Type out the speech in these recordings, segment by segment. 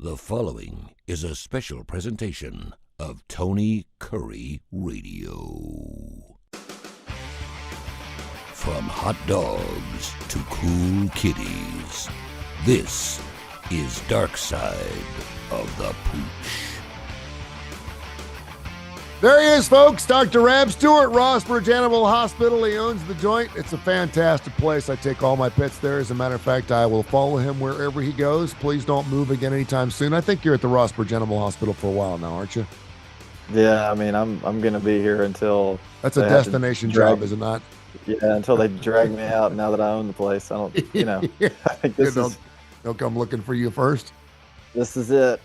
The following is a special presentation of Tony Curry Radio. From hot dogs to cool kitties, this is Dark Side of the Pooch. There he is, folks. Dr. Rab Stewart, Rossbridge Animal Hospital. He owns the joint. It's a fantastic place. I take all my pets there. As a matter of fact, I will follow him wherever he goes. Please don't move again anytime soon. I think you're at the Rossbridge Animal Hospital for a while now, aren't you? Yeah, I mean, I'm going to be here until that's a destination job, is it not? Yeah, until they drag me out. Now that I own the place, I don't, Yeah. I think they'll come looking for you first. This is it.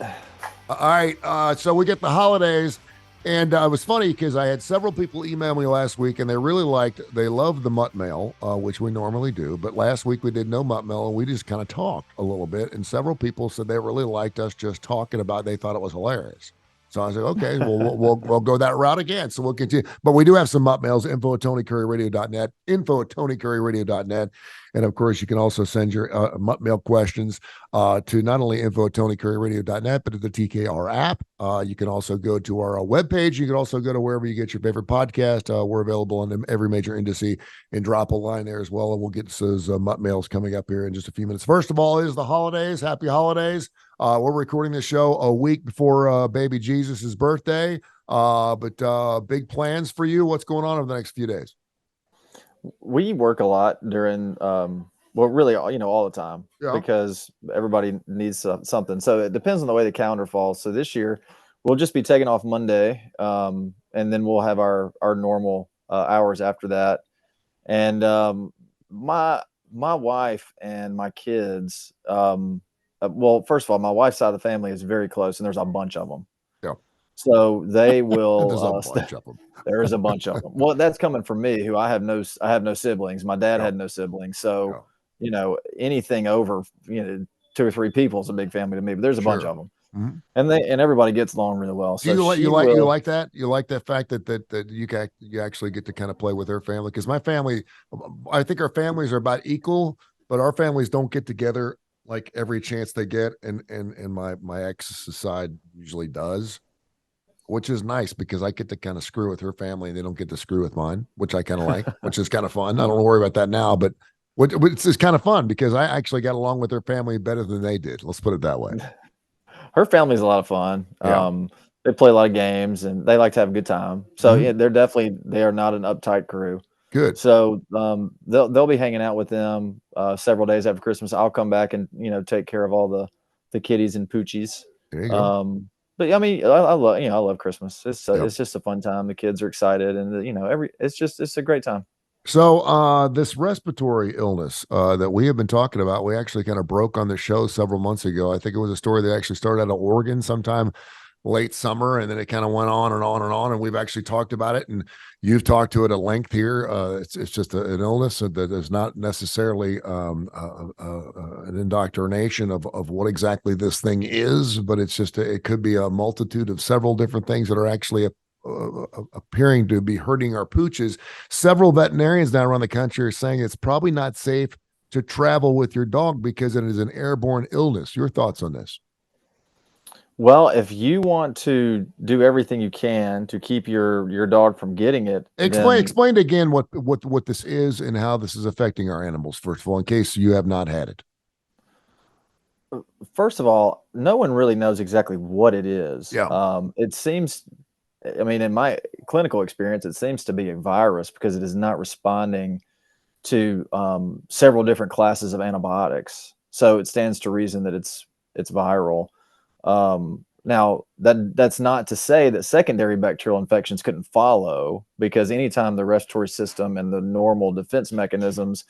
All right, so we get the holidays. And it was funny because I had several people email me last week, and they loved the mutt mail, which we normally do. But last week we did no mutt mail, and we just kind of talked a little bit. And several people said they really liked us just talking about it. They thought it was hilarious. So I said, okay, well, we'll go that route again. So we'll continue. But we do have some mutt mails, info@TonyCurryRadio.net, info@TonyCurryRadio.net. And of course, you can also send your mutt mail questions to not only info@TonyCurryRadio.net, but to the TKR app. You can also go to our webpage. You can also go to wherever you get your favorite podcast. We're available on every major indice, and drop a line there as well. And we'll get those mutt mails coming up here in just a few minutes. First of all is the holidays. Happy holidays. We're recording this show a week before baby Jesus' birthday. But big plans for you. What's going on over the next few days? We work a lot during, really, all the time, because everybody needs something. So it depends on the way the calendar falls. So this year we'll just be taking off Monday, and then we'll have our normal hours after that. And my wife and my kids, well, first of all, my wife's side of the family is very close, and there's a bunch of them. Yeah. So they will. There's a bunch of them. There's a bunch of them. Well, that's coming from me, who I have no siblings. My dad had no siblings, so anything over 2 or 3 people is a big family to me. But there's a bunch of them, and everybody gets along really well. So you like that? You like that fact that you actually get to kind of play with her family? Because my family, I think our families are about equal, but our families don't get together like every chance they get, and my ex's side usually does, which is nice because I get to kind of screw with her family and they don't get to screw with mine, which I kind of like, which is kind of fun. I don't worry about that now, but it's kind of fun because I actually got along with her family better than they did. Let's put it that way. Her family's a lot of fun. Yeah. They play a lot of games and they like to have a good time. So yeah, they are not an uptight crew. Good. So they'll be hanging out with them several days after Christmas. I'll come back and take care of all the kitties and poochies. There you go. But I mean, I love Christmas. It's just a fun time. The kids are excited, and it's a great time. So this respiratory illness that we have been talking about, we actually kind of broke on the show several months ago. I think it was a story that actually started out of Oregon sometime late summer, and then it kind of went on and on and on, and we've actually talked about it, and you've talked to it at length here. It's just an illness that is not necessarily an indoctrination of what exactly this thing is, but it's just it could be a multitude of several different things that are actually appearing to be hurting our pooches. Several veterinarians now around the country are saying it's probably not safe to travel with your dog because it is an airborne illness. Your thoughts on this? Well, if you want to do everything you can to keep your dog from getting it, explain again what this is and how this is affecting our animals, first of all, in case you have not had it. First of all, no one really knows exactly what it is. Yeah. It seems, I mean, in my clinical experience, it seems to be a virus because it is not responding to several different classes of antibiotics. So it stands to reason that it's viral. Now that's not to say that secondary bacterial infections couldn't follow, because anytime the respiratory system and the normal defense mechanisms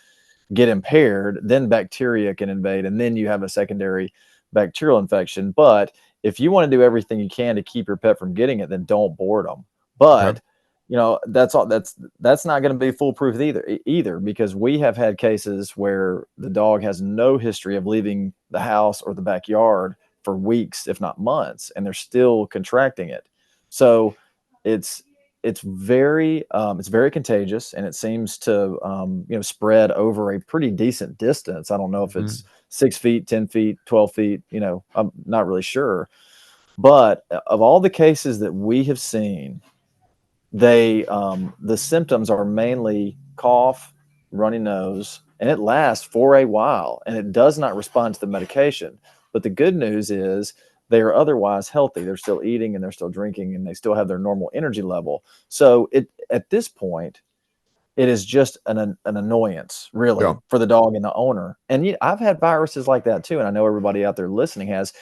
get impaired, then bacteria can invade, and then you have a secondary bacterial infection. But if you want to do everything you can to keep your pet from getting it, then don't board them. But that's not going to be foolproof either, because we have had cases where the dog has no history of leaving the house or the backyard for weeks, if not months, and they're still contracting it. So it's very contagious, and it seems to spread over a pretty decent distance. I don't know if it's 6 feet, 10 feet, 12 feet, I'm not really sure. But of all the cases that we have seen, the symptoms are mainly cough, runny nose, and it lasts for a while, and it does not respond to the medication. But the good news is they are otherwise healthy. They're still eating and they're still drinking and they still have their normal energy level. So at this point, it is just an annoyance, really, Yeah. for the dog and the owner. And I've had viruses like that too, and I know everybody out there listening has.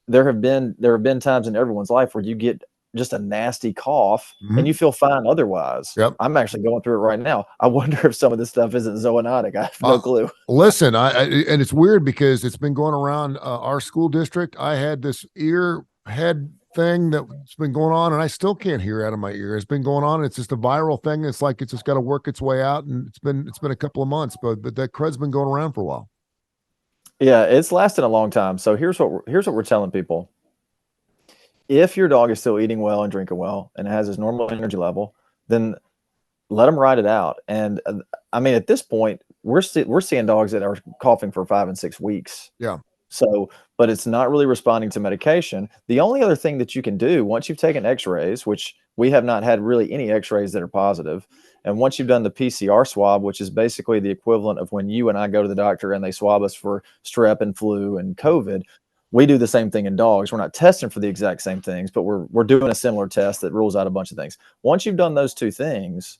There have been times in everyone's life where you get just a nasty cough and Mhm. you feel fine otherwise. Yep. I'm actually going through it right now. I wonder if some of this stuff isn't zoonotic. I have Uh, no clue. Listen, and it's weird because it's been going around our school district. I had this ear head thing that's been going on, and I still can't hear out of my ear. It's been going on. It's just a viral thing. It's like it's just got to work its way out, and it's been a couple of months, but that crud's been going around for a while. Yeah, it's lasted a long time. So here's what we're telling people. If your dog is still eating well and drinking well and has his normal energy level, then let them ride it out. And I mean, at this point, we're seeing dogs that are coughing for 5 and 6 weeks. Yeah. So, but it's not really responding to medication. The only other thing that you can do once you've taken X-rays, which we have not had really any X-rays that are positive, and once you've done the PCR swab, which is basically the equivalent of when you and I go to the doctor and they swab us for strep and flu and COVID, we do the same thing in dogs. We're not testing for the exact same things, but we're doing a similar test that rules out a bunch of things. Once you've done those two things,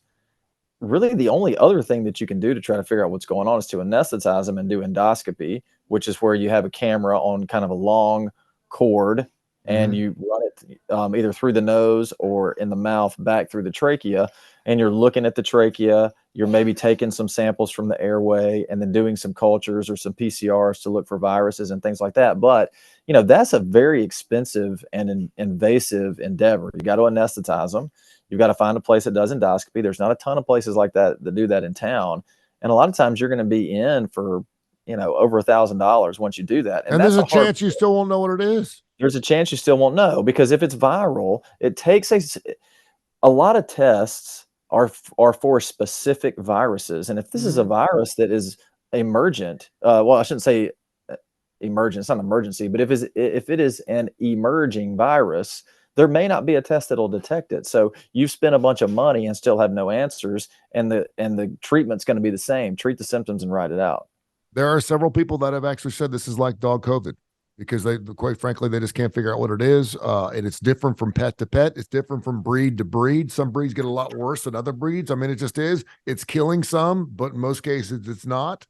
really the only other thing that you can do to try to figure out what's going on is to anesthetize them and do endoscopy, which is where you have a camera on kind of a long cord and Mhm. you run it either through the nose or in the mouth back through the trachea, and you're looking at the trachea. You're maybe taking some samples from the airway and then doing some cultures or some PCRs to look for viruses and things like that. But that's a very expensive and invasive endeavor. You got to anesthetize them. You've got to find a place that does endoscopy. There's not a ton of places like that do that in town. And a lot of times you're going to be in for, over $1,000 once you do that. And And there's that's a a hard, chance you still won't know what it is. there's a chance you still won't know, because if it's viral, it takes a lot of tests are for specific viruses. And if this is a Mhm. virus that is emergent, well, I shouldn't say emergent, it's not an emergency, but if it is an emerging virus, there may not be a test that'll detect it. So you've spent a bunch of money and still have no answers, and the treatment's going to be the same. Treat the symptoms and ride it out. There are several people that have actually said this is like dog COVID because they, quite frankly, they just can't figure out what it is. And it's different from pet to pet. It's different from breed to breed. Some breeds get a lot worse than other breeds. I mean, it just is. It's killing some, but in most cases, it's not.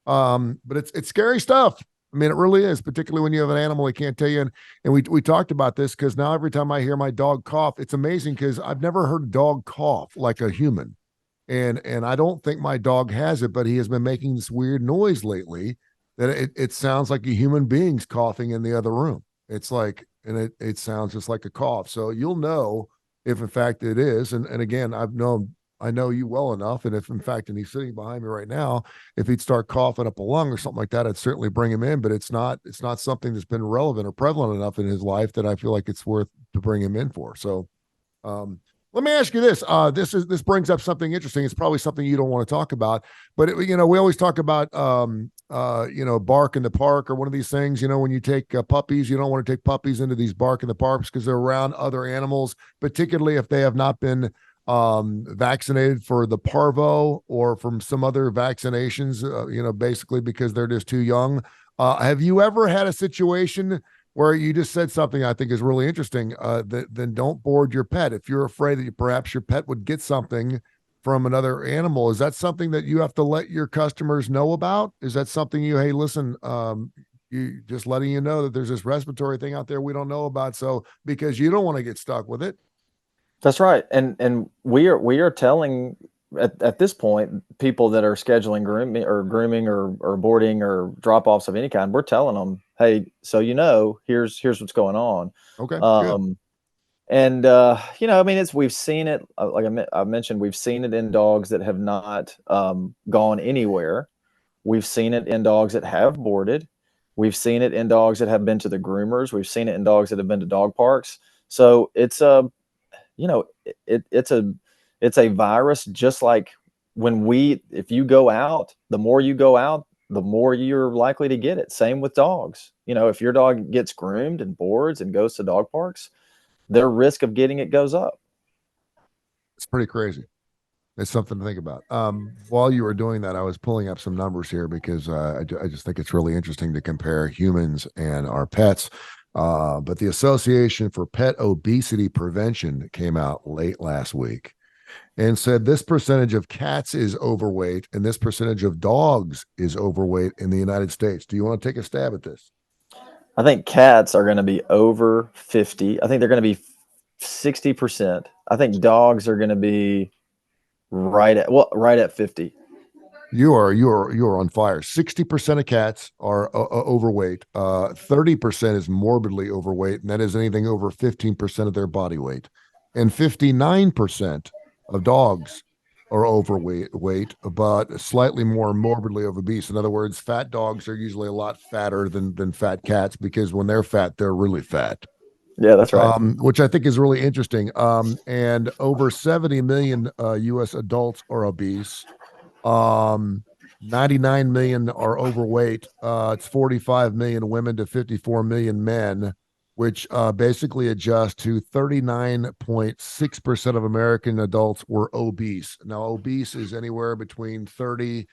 But it's scary stuff. I mean, it really is, particularly when you have an animal that can't tell you. And we talked about this because now every time I hear my dog cough, it's amazing because I've never heard a dog cough like a human. And I don't think my dog has it, but he has been making this weird noise lately that it sounds like a human being's coughing in the other room. It's like, and it sounds just like a cough. So you'll know if in fact it is. And again, I know you well enough. And if in fact, and he's sitting behind me right now, if he'd start coughing up a lung or something like that, I'd certainly bring him in. But it's not something that's been relevant or prevalent enough in his life that I feel like it's worth to bring him in for. So um let me ask you this. This brings up something interesting. It's probably something you don't want to talk about, but we always talk about bark in the park or one of these things. When you take puppies, you don't want to take puppies into these bark in the parks because they're around other animals, particularly if they have not been vaccinated for the parvo or from some other vaccinations. Basically because they're just too young. Have you ever had a situation where you just said something I think is really interesting, then don't board your pet. If you're afraid that perhaps your pet would get something from another animal, is that something that you have to let your customers know about? Is that something hey, listen, you just letting you know that there's this respiratory thing out there we don't know about. So because you don't want to get stuck with it. That's right. And we are telling at this point, people that are scheduling grooming or boarding or drop offs of any kind, we're telling them, hey, so here's what's going on. Okay, good. Um, and I mean, we've seen it. Like I mentioned, we've seen it in dogs that have not gone anywhere. We've seen it in dogs that have boarded. We've seen it in dogs that have been to the groomers. We've seen it in dogs that have been to dog parks. So it's you know, it's a virus, just like if you go out, the more you go out, the more you're likely to get it. Same with dogs. You know, if your dog gets groomed and boards and goes to dog parks, their risk of getting it goes up. It's pretty crazy. It's something to think about. While you were doing that, I was pulling up some numbers here because I just think it's really interesting to compare humans and our pets. But the Association for Pet Obesity Prevention came out late last week and said this percentage of cats is overweight and this percentage of dogs is overweight in the United States. Do you want to take a stab at this? I think cats are going to be over 50. I think they're going to be 60%. I think dogs are going to be right at 50. You are on fire. 60% of cats are overweight. 30% is morbidly overweight, and that is anything over 15% of their body weight. And 59% of dogs are overweight, but slightly more morbidly obese. In other words, fat dogs are usually a lot fatter than fat cats because when they're fat, they're really fat. Yeah, that's right. Which I think is really interesting. And over 70 million U.S. adults are obese. 99 million are overweight. It's 45 million women to 54 million men, which basically adjusts to 39.6% of American adults were obese. Now, obese is anywhere between 30%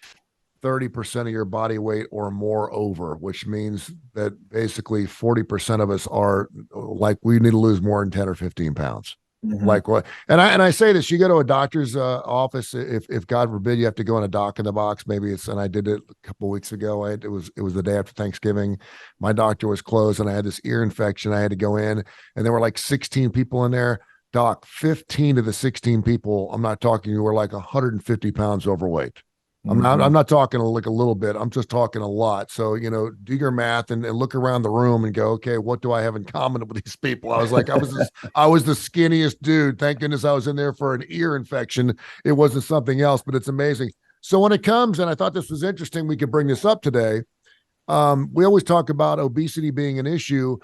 of your body weight or more over, which means that basically 40% of us are like, we need to lose more than 10 or 15 pounds. Like what? And I say this: you go to a doctor's office. If God forbid you have to go in a doc in the box, maybe it's. And I did it a couple of weeks ago. It was the day after Thanksgiving. My doctor was closed, and I had this ear infection. I had to go in, and there were like 16 people in there. Doc, 15 of the 16 people, I'm not talking, you were like 150 pounds overweight. I'm not talking like a little bit. I'm just talking a lot. So, you know, do your math and look around the room and go, okay, what do I have in common with these people? I was like, I was the skinniest dude. Thank goodness I was in there for an ear infection. It wasn't something else, but it's amazing. So when it comes, and I thought this was interesting, we could bring this up today. We always talk about obesity being an issue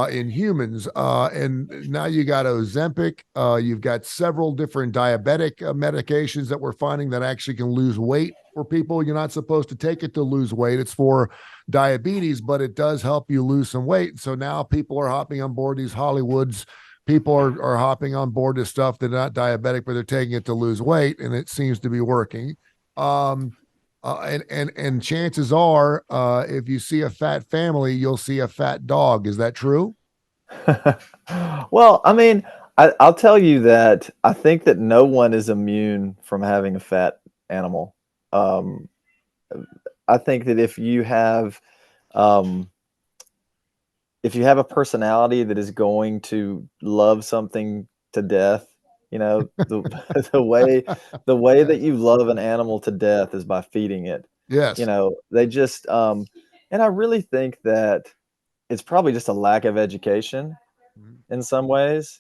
in humans, and now you got Ozempic. You've got several different diabetic medications that we're finding that actually can lose weight for people. You're not supposed to take it to lose weight. It's for diabetes, but it does help you lose some weight. So now people are hopping on board these Hollywoods. People are hopping on board this stuff. They're not diabetic, but they're taking it to lose weight, and it seems to be working. And chances are, if you see a fat family, you'll see a fat dog. Is that true? Well, I mean, I'll tell you that I think that no one is immune from having a fat animal. Um, I think that if you have a personality that is going to love something to death, you know, the way that you love an animal to death is by feeding it. Yes. You know, they just and I really think that it's probably just a lack of education in some ways.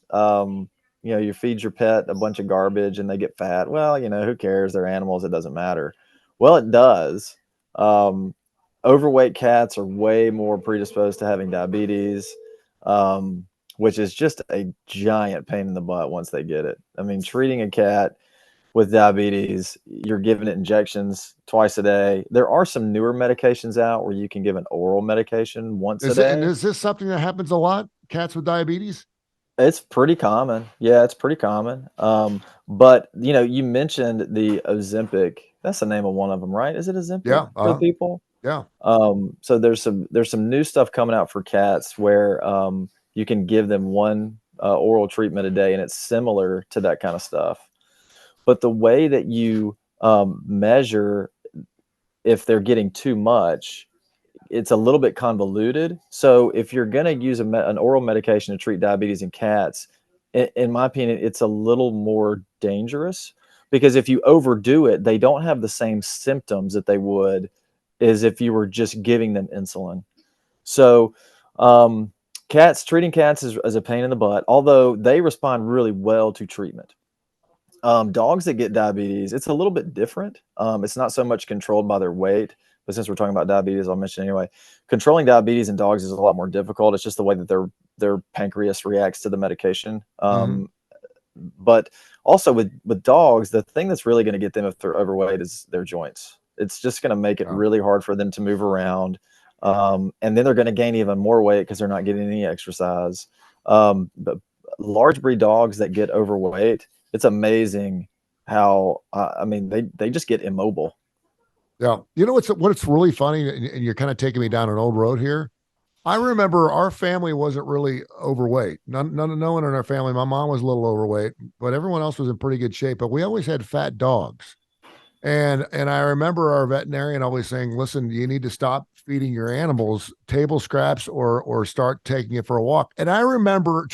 You know, you feed your pet a bunch of garbage and they get fat. Well, you know, who cares? They're animals. It doesn't matter. Well, it does. Overweight cats are way more predisposed to having diabetes, which is just a giant pain in the butt once they get it. I mean, treating a cat with diabetes, you're giving it injections twice a day. There are some newer medications out where you can give an oral medication once a day. And is this something that happens a lot? Cats with diabetes? It's pretty common. Yeah, it's pretty common. But you know, you mentioned the Ozempic. That's the name of one of them, right? Is it Ozempic Yeah. for the people? Yeah. So there's some new stuff coming out for cats where you can give them one oral treatment a day, and it's similar to that kind of stuff. But the way that you measure if they're getting too much, it's a little bit convoluted. So if you're going to use an oral medication to treat diabetes in cats, in my opinion, it's a little more dangerous because if you overdo it, they don't have the same symptoms that they would as if you were just giving them insulin. So treating cats is a pain in the butt, although they respond really well to treatment. Dogs that get diabetes, it's a little bit different. It's not so much controlled by their weight, but since we're talking about diabetes, I'll mention anyway. Controlling diabetes in dogs is a lot more difficult. It's just the way that their pancreas reacts to the medication. But also with dogs, the thing that's really going to get them if they're overweight is their joints. It's just going to make it Yeah. really hard for them to move around. And then they're going to gain even more weight because they're not getting any exercise. But large breed dogs that get overweight, it's amazing how, I mean, they just get immobile. Yeah. You know what's really funny, and you're kind of taking me down an old road here. I remember our family wasn't really overweight. No one in our family. My mom was a little overweight, but everyone else was in pretty good shape. But we always had fat dogs. And I remember our veterinarian always saying, "Listen, you need to stop feeding your animals table scraps or start taking it for a walk." And I remember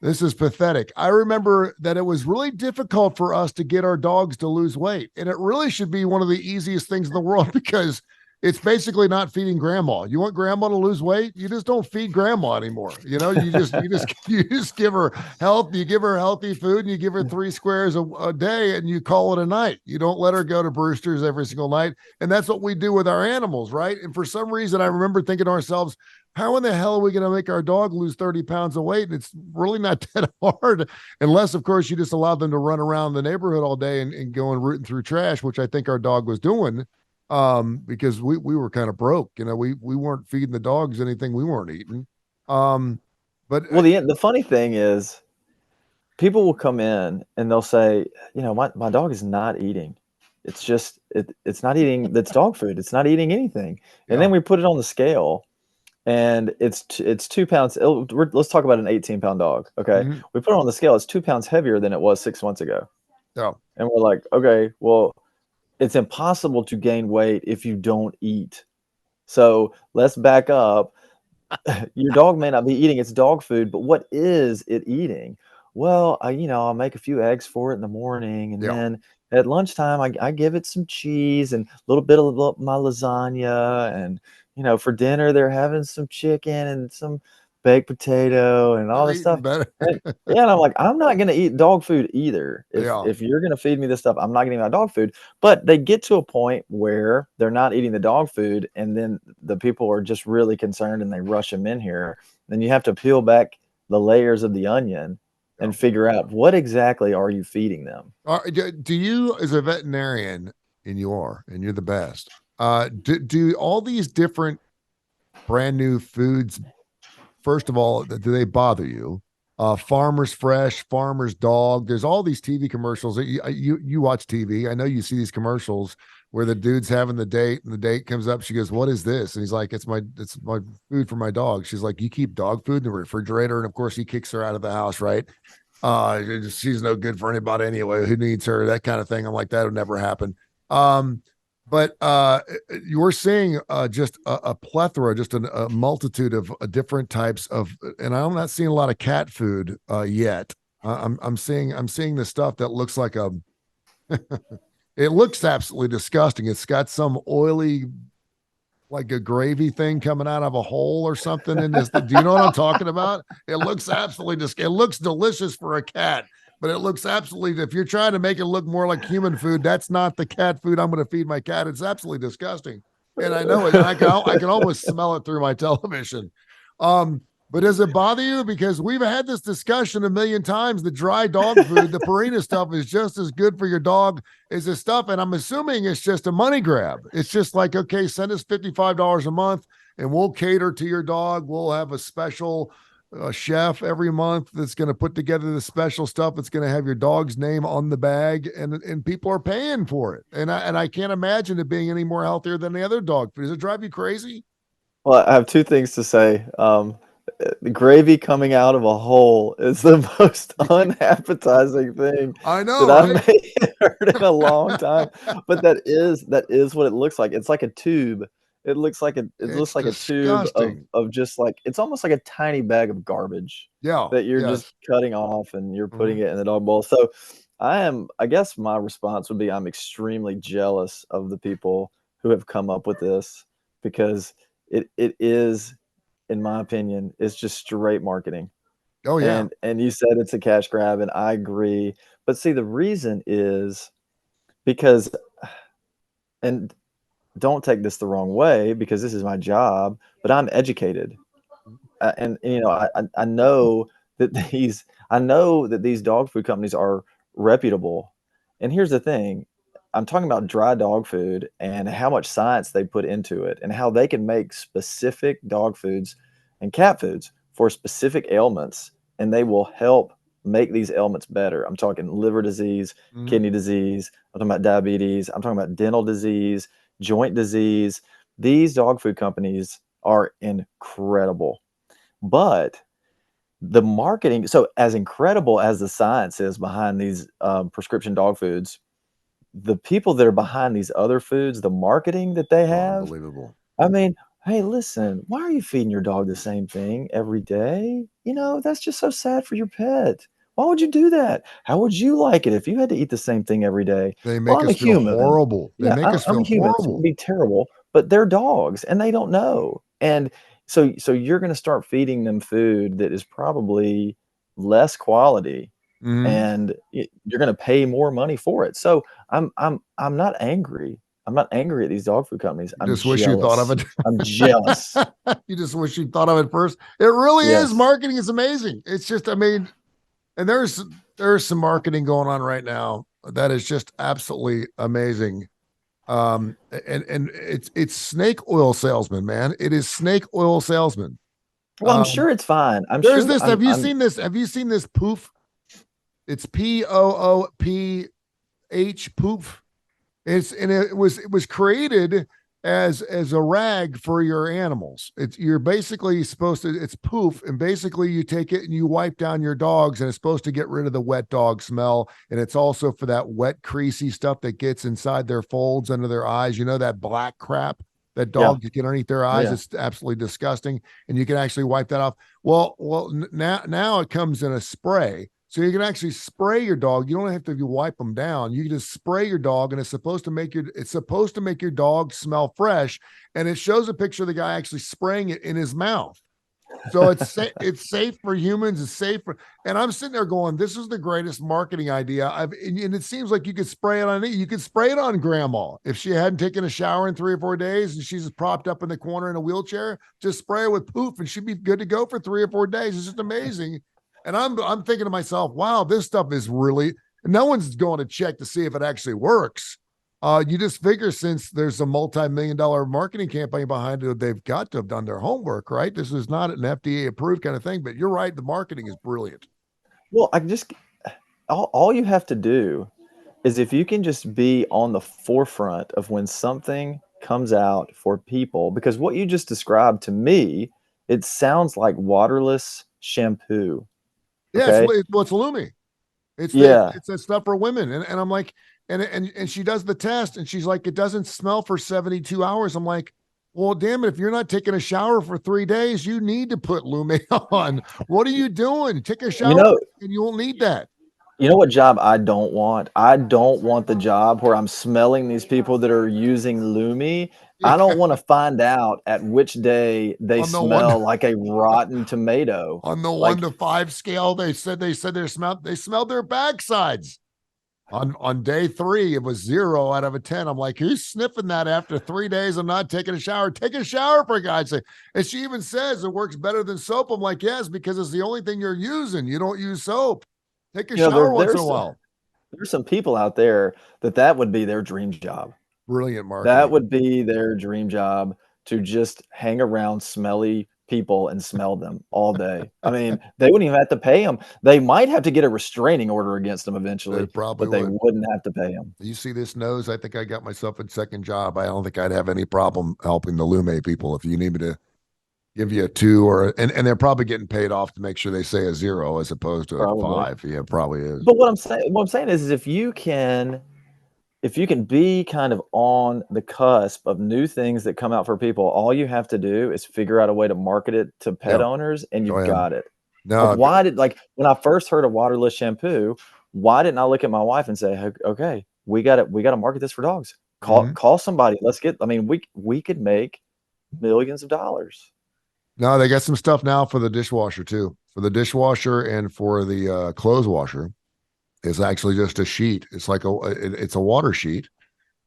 this is pathetic. I remember that it was really difficult for us to get our dogs to lose weight. And it really should be one of the easiest things in the world because it's basically not feeding grandma. You want grandma to lose weight? You just don't feed grandma anymore. You just give her health, you give her healthy food, and you give her 3 squares a day and you call it a night. You don't let her go to Brewster's every single night. And that's what we do with our animals, right? And for some reason, I remember thinking to ourselves, how in the hell are we going to make our dog lose 30 pounds of weight? And it's really not that hard, unless, of course, you just allow them to run around the neighborhood all day and go and rooting through trash, which I think our dog was doing, because we were kind of broke. We weren't feeding the dogs anything we weren't eating. But Well, the funny thing is, people will come in and they'll say, my dog is not eating. It's just, it's not eating. That's dog food. It's not eating anything. And then we put it on the scale. And it's 2 pounds. Let's talk about an 18-pound dog. Okay. Mhm. We put it on the scale. It's 2 pounds heavier than it was 6 months ago. Yeah. And we're like, okay, well, it's impossible to gain weight if you don't eat. So let's back up. Your dog may not be eating its dog food, but what is it eating? Well, I'll make a few eggs for it in the morning, and Yeah. then at lunchtime, I give it some cheese and a little bit of my lasagna, and for dinner they're having some chicken and some baked potato and all They're this eating stuff. better. And yeah, and I'm like, I'm not gonna eat dog food either. If Yeah. if you're gonna feed me this stuff, I'm not gonna eat my dog food. But they get to a point where they're not eating the dog food, and then the people are just really concerned and they rush them in here. Then you have to peel back the layers of the onion Yeah. and figure out what exactly are you feeding them. Do you, as a veterinarian, and you're the best, do all these different brand new foods, first of all, do they bother you? Farmer's Fresh, Farmer's Dog. There's all these TV commercials. You watch TV. I know you see these commercials where the dude's having the date, and the date comes up. She goes, "What is this?" And he's like, "It's my food for my dog." She's like, "You keep dog food in the refrigerator?" And of course, he kicks her out of the house, right? She's no good for anybody anyway. Who needs her? That kind of thing. I'm like, that would never happen. Um, but you're seeing just a plethora, just a multitude of different types of, and I'm not seeing a lot of cat food yet. I'm seeing the stuff that looks like a, it looks absolutely disgusting. It's got some oily, like a gravy thing coming out of a hole or something in this. Do you know what I'm talking about? It looks absolutely it looks delicious for a cat, but it looks absolutely, if you're trying to make it look more like human food, that's not the cat food I'm going to feed my cat. It's absolutely disgusting. And I know it. And I can almost smell it through my television. But does it bother you? Because we've had this discussion a million times. The dry dog food, the Purina stuff is just as good for your dog as this stuff. And I'm assuming it's just a money grab. It's just like, okay, send us $55 a month and we'll cater to your dog. We'll have a special chef every month that's going to put together the special stuff. It's going to have your dog's name on the bag, and people are paying for it. And I can't imagine it being any more healthier than the other dog food. Does it drive you crazy? Well, I have two things to say. The gravy coming out of a hole is the most unappetizing thing I know, that I right? may have heard in a long time. But that is what it looks like. It's like a tube. It It's looks like a tube of disgusting. just like, it's almost like a tiny bag of garbage Yeah. that you're just Yes. cutting off and you're putting Mhm. it in the dog bowl. So I guess my response would be, I'm extremely jealous of the people who have come up with this, because it is, in my opinion, it's just straight marketing. Oh yeah. And you said it's a cash grab, and I agree. But see, the reason is because, and don't take this the wrong way, because this is my job, but I'm educated. And I know that these dog food companies are reputable. And here's the thing, I'm talking about dry dog food and how much science they put into it and how they can make specific dog foods and cat foods for specific ailments, and they will help make these ailments better. I'm talking liver disease, Mhm. kidney disease, I'm talking about diabetes, I'm talking about dental disease, joint disease. These dog food companies are incredible. But the marketing, so as incredible as the science is behind these prescription dog foods, the people that are behind these other foods, the marketing that they Oh, have, unbelievable. I mean, hey, listen, why are you feeding your dog the same thing every day? That's just so sad for your pet. Why would you do that? How would you like it if you had to eat the same thing every day? They Well, make I'm a us feel human. horrible. They Yeah, make I'm, us I'm a feel human, so it'd horrible. be terrible. But they're dogs, and they don't know. And so you're going to start feeding them food that is probably less quality, Mhm. and you're going to pay more money for it. So I'm not angry. I'm not angry at these dog food companies. You I'm just wish you thought of jealous. it. I'm jealous. You just wish you thought of it first. It really is. Yes. Marketing is amazing. It's just, I mean, and there's some marketing going on right now that is just absolutely amazing. And it's snake oil salesman, man. It is snake oil salesman. Well, I'm Um, sure it's fine. I'm there's sure this. I'm Have you I'm seen this? Have you seen this poof? It's POOPH poof. It was created as a rag for your animals. You're basically supposed to, it's poof, and basically you take it and you wipe down your dogs, and it's supposed to get rid of the wet dog smell, and it's also for that wet creasy stuff that gets inside their folds under their eyes, that black crap that yeah. dogs get underneath their Oh, eyes. yeah. It's absolutely disgusting, and you can actually wipe that off. Now it comes in a spray, so you can actually spray your dog. You don't have to wipe them down. You can just spray your dog, and it's supposed to make your dog smell fresh. And it shows a picture of the guy actually spraying it in his mouth. So it's safe for humans. It's safe for, and I'm sitting there going, "This is the greatest marketing idea And it seems like you could spray it on it. You could spray it on Grandma if she hadn't taken a shower in 3 or 4 days and she's propped up in the corner in a wheelchair. Just spray her with poof, and she'd be good to go for 3 or 4 days. It's just amazing. And I'm thinking to myself, wow, this stuff is really. No one's going to check to see if it actually works. You just figure since there's a multi-million-dollar marketing campaign behind it, they've got to have done their homework, right? This is not an FDA approved kind of thing, but you're right. The marketing is brilliant. Well, all you have to do is if you can just be on the forefront of when something comes out for people, because what you just described to me, it sounds like waterless shampoo. Yeah, Okay. it's Lumi. Yeah. It's that stuff for women, and I'm like, and she does the test, and she's like, it doesn't smell for 72 hours. I'm like, well, damn it, if you're not taking a shower for 3 days, you need to put Lume on. What are you doing? Take a You shower, know, and you won't need that. you know what job I don't want? I don't want the job where I'm smelling these people that are using Lumi. Yeah, I don't want to find out at which day they on the one smell like a rotten tomato. on the one Like, to five scale, they said they smelled their backsides. On day 3, it was 0 out of a 10. I'm like, who's sniffing that after 3 days of not taking a shower? Take a shower, for God's sake. And she even says it works better than soap. I'm like, yes, because it's the only thing you're using. You don't use soap. Take a you know, there, shower once in a there's while. there's some people out there that would be their dream job. Brilliant That marketing. would be their dream job, to just hang around smelly people and smell them all day. I mean, they wouldn't even have to pay them. They might have to get a restraining order against them They eventually, probably but they would. wouldn't have to pay them. You see this nose? I think I got myself a second job. I don't think I'd have any problem helping the Lume people. If you need me to give you a 2 and they're probably getting paid off to make sure they say a 0 as opposed to a Probably. 5. Yeah, probably is. But what I'm saying is if you can be kind of on the cusp of new things that come out for people, all you have to do is figure out a way to market it to pet Yeah, owners, and go you've ahead. got it. No, Like when I first heard of waterless shampoo, why didn't I look at my wife and say, okay, we got to market this for dogs. mhm. Call somebody. I mean, we could make millions of dollars. No, they got some stuff now for the dishwasher too. For the dishwasher and for the clothes washer, it's actually just a sheet. It's like it's a water sheet,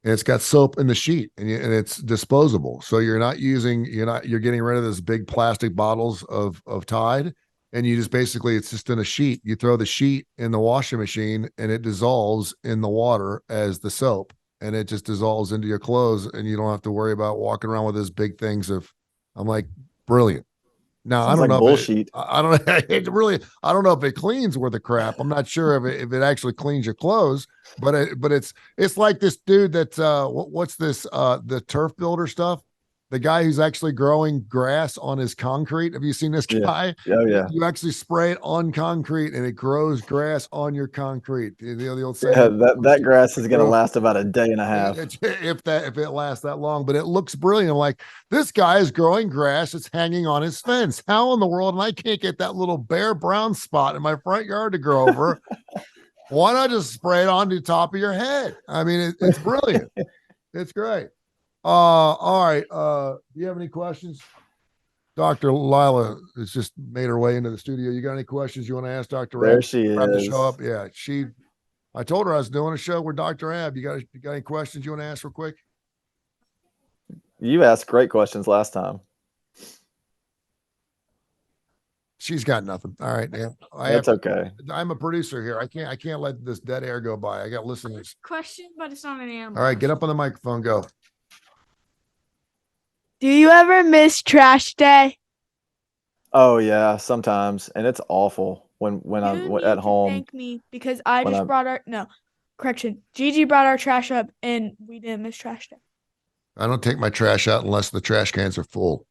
and it's got soap in the sheet, and it's disposable. So you're getting rid of those big plastic bottles of Tide, and you just basically it's just in a sheet. You throw the sheet in the washing machine, and it dissolves in the water as the soap, and it just dissolves into your clothes, and you don't have to worry about walking around with those big things of. I'm like, brilliant. Now, Sounds I don't like know bullshit. I don't it really, I don't know if it cleans worth of crap. I'm not sure if it actually cleans your clothes, but it's like this dude that's what's this the turf builder stuff? The guy who's actually growing grass on his concrete. Have you seen this Yeah. guy? Oh yeah. You actually spray it on concrete and it grows grass on your concrete. The old saying, Yeah, that grass is going to last about a day and a half. if it lasts that long, but it looks brilliant. I'm like, this guy is growing grass that's hanging on his fence. How in the world? And I can't get that little bare brown spot in my front yard to grow over. Why not just spray it on the top of your head? I mean, it's brilliant. It's great. All right. Do you have any questions? Dr. Lila has just made her way into the studio. You got any questions you want to ask Dr. There Ab? she About to is. show up? Yeah, I told her I was doing a show with Dr. Ab. You got any questions you want to ask real quick? You asked great questions last time. She's got nothing. All right, man. That's okay. I'm a producer here. I can't let this dead air go by. I got listeners. Question, but it's not an animal. All right, get up on the microphone. Go. Do you ever miss trash day? Oh yeah, sometimes, and it's awful when You I'm need at to home. Thank me because I when just I'm- brought our Gigi brought our trash up and we didn't miss trash day. I don't take my trash out unless the trash cans are full.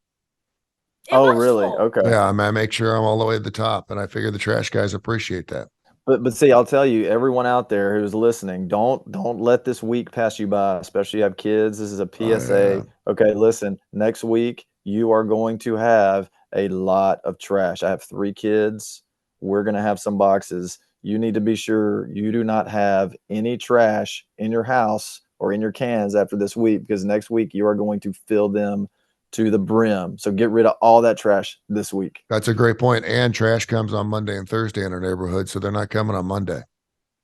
It Oh was really? full. Okay. Yeah, I make sure I'm all the way to the top, and I figure the trash guys appreciate that. But see, I'll tell you, everyone out there who's listening, don't let this week pass you by, especially you have kids. This is a PSA. yeah. Okay, listen, next week you are going to have a lot of trash. I have 3 kids. We're going to have some boxes. You need to be sure you do not have any trash in your house or in your cans after this week, because next week you are going to fill them to the brim. So get rid of all that trash this week. That's a great point. And trash comes on Monday and Thursday in our neighborhood, so they're not coming on Monday.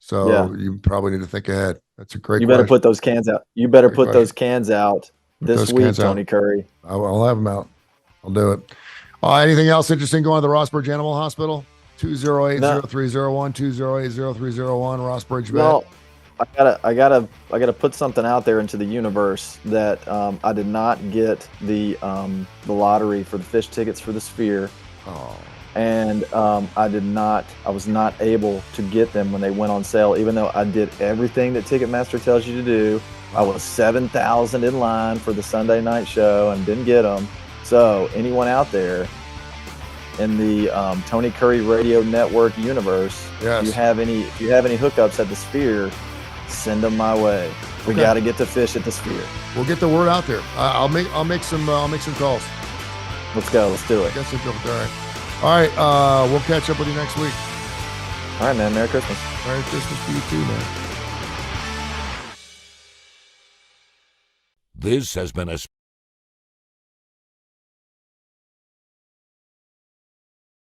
So Yeah. you probably need to think ahead. That's a great You question. better put those cans out. You better Great put question. those cans out this those week, cans out. Tony Curry. I'll have them out. I'll do it. Anything else interesting going to the Rossbridge Animal Hospital? 208-0301, 208-0301, Rossbridge Vet. No, I gotta put something out there into the universe that I did not get the lottery for the fish tickets for the Sphere, Oh, and I was not able to get them when they went on sale, even though I did everything that Ticketmaster tells you to do. I was 7,000 in line for the Sunday night show and didn't get them. So anyone out there in the Tony Curry Radio Network universe, yes. if you have any hookups at the Sphere, send them my way. We Okay. got to get to fish at the Sphere. We'll get the word out there. I'll make some calls. Let's go. Let's do I it. guess we'll go. All right. We'll catch up with you next week. All right, man. Merry Christmas. Merry Christmas to you too, man. This has been a